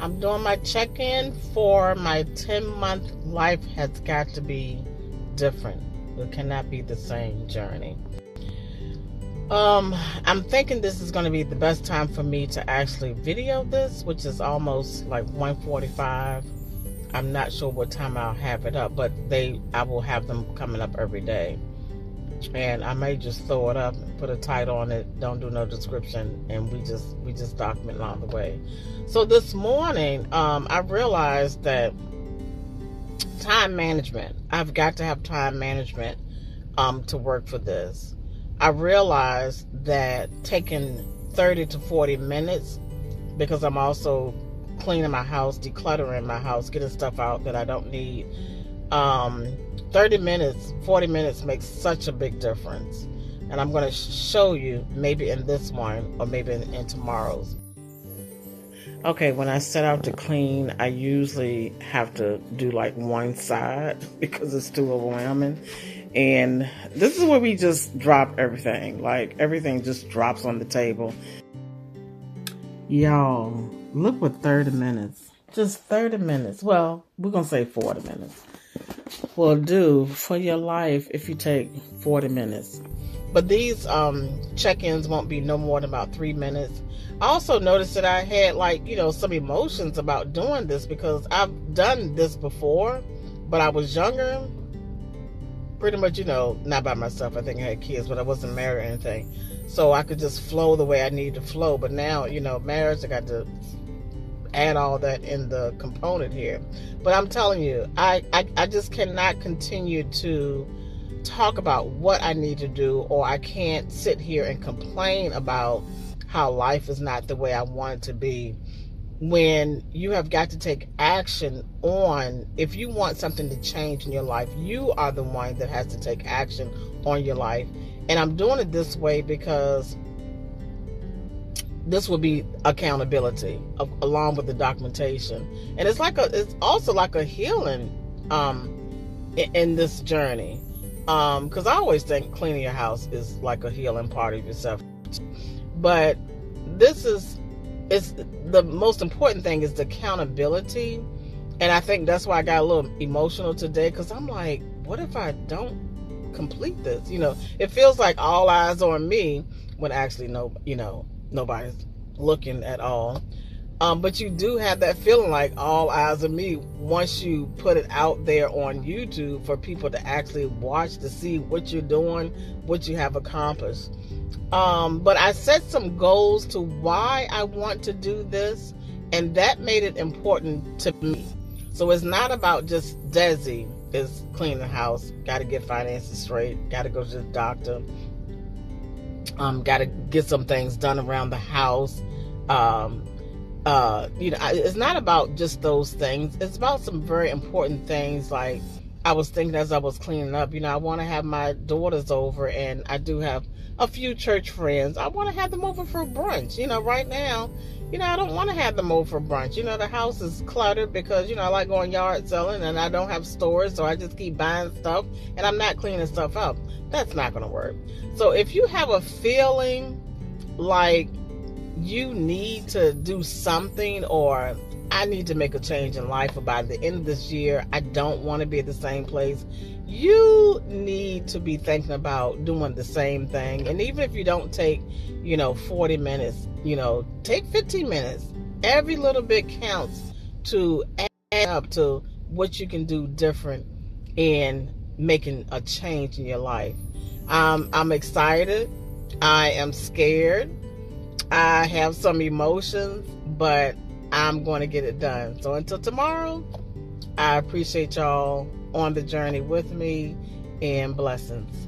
I'm doing my check-in for my 10-month life has got to be different. It cannot be the same journey. I'm thinking this is going to be the best time for me to actually video this, which is almost like 1:45. I'm not sure what time I'll have it up, but I will have them coming up every day. And I may just throw it up and put a title on it, don't do no description, and we just document along the way. So this morning, I realized that time management, I've got to have time management to work for this. I realized that taking 30 to 40 minutes, because I'm also cleaning my house, decluttering my house, getting stuff out that I don't need, 30 minutes, 40 minutes makes such a big difference. And I'm going to show you maybe in this one or maybe in tomorrow's. Okay, when I set out to clean, I usually have to do like one side because it's too overwhelming. And this is where we just drop everything. Like everything just drops on the table. Y'all, look what 30 minutes, just 30 minutes. Well, we're going to say 40 minutes. Will do for your life if you take 40 minutes. But these check-ins won't be no more than about 3 minutes. I also noticed that I had some emotions about doing this because I've done this before, but I was younger. Pretty much, not by myself. I think I had kids, but I wasn't married or anything. So I could just flow the way I needed to flow. But now, marriage, I got to add all that in the component here. But I'm telling you, I just cannot continue to talk about what I need to do, or I can't sit here and complain about how life is not the way I want it to be, when you have got to take action on, if you want something to change in your life, you are the one that has to take action on your life. And I'm doing it this way because this will be accountability along with the documentation. And it's also like a healing in this journey. Because I always think cleaning your house is like a healing part of yourself. But it's the most important thing is the accountability. And I think that's why I got a little emotional today, because I'm like, what if I don't complete this? It feels like all eyes on me when actually nobody's looking at all. But you do have that feeling like all eyes on me once you put it out there on YouTube for people to actually watch, to see what you're doing, what you have accomplished. But I set some goals to why I want to do this, and that made it important to me. So it's not about just Desi is cleaning the house, got to get finances straight, got to go to the doctor, got to get some things done around the house. It's not about just those things. It's about some very important things. Like I was thinking as I was cleaning up, I want to have my daughters over, and I do have a few church friends. I want to have them over for brunch. Right now, I don't want to have them over for brunch. The house is cluttered because, I like going yard selling and I don't have stores. So I just keep buying stuff and I'm not cleaning stuff up. That's not going to work. So if you have a feeling like you need to do something, or I need to make a change in life, or by the end of this year, I don't want to be at the same place, you need to be thinking about doing the same thing. And even if you don't take, 40 minutes, take 15 minutes. Every little bit counts to add up to what you can do different in making a change in your life. I'm excited. I am scared. I have some emotions, but I'm going to get it done. So until tomorrow, I appreciate y'all on the journey with me, and blessings.